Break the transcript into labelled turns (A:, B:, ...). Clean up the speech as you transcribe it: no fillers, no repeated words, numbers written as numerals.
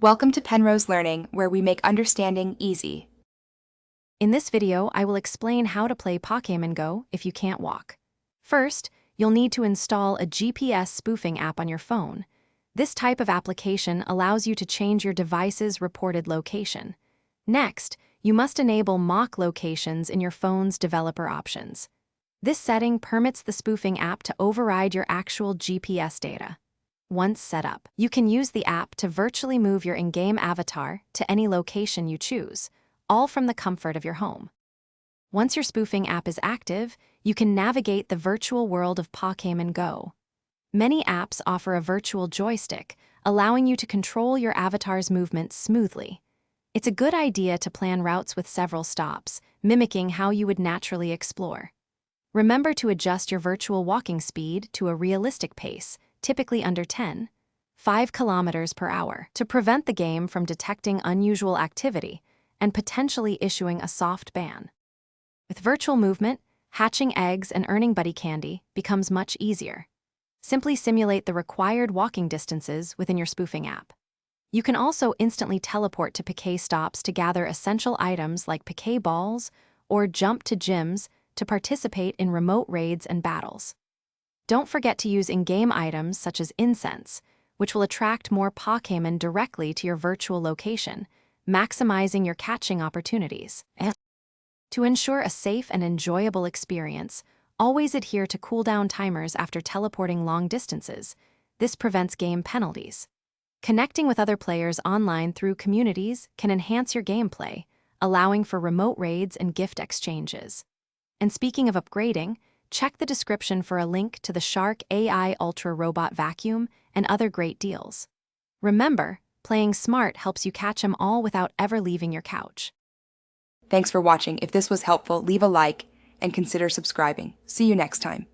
A: Welcome to Penrose Learning, where we make understanding easy.
B: In this video, I will explain how to play Pokémon Go if you can't walk. First, you'll need to install a GPS spoofing app on your phone. This type of application allows you to change your device's reported location. Next, you must enable mock locations in your phone's developer options. This setting permits the spoofing app to override your actual GPS data. Once set up, you can use the app to virtually move your in-game avatar to any location you choose, all from the comfort of your home. Once your spoofing app is active, you can navigate the virtual world of Pokémon Go. Many apps offer a virtual joystick, allowing you to control your avatar's movements smoothly. It's a good idea to plan routes with several stops, mimicking how you would naturally explore. Remember to adjust your virtual walking speed to a realistic pace, typically under 5 kilometers per hour, to prevent the game from detecting unusual activity and potentially issuing a soft ban. With virtual movement, hatching eggs and earning buddy candy becomes much easier. Simply simulate the required walking distances within your spoofing app. You can also instantly teleport to Poké stops to gather essential items like Poké Balls or jump to gyms to participate in remote raids and battles. Don't forget to use in-game items such as incense, which will attract more Pokémon directly to your virtual location, maximizing your catching opportunities. To ensure a safe and enjoyable experience, always adhere to cooldown timers after teleporting long distances. This prevents game penalties. Connecting with other players online through communities can enhance your gameplay, allowing for remote raids and gift exchanges. And speaking of upgrading, check the description for a link to the Shark AI Ultra Robot Vacuum and other great deals. Remember, playing smart helps you catch 'em all without ever leaving your couch.
A: Thanks for watching. If this was helpful, leave a like and consider subscribing. See you next time.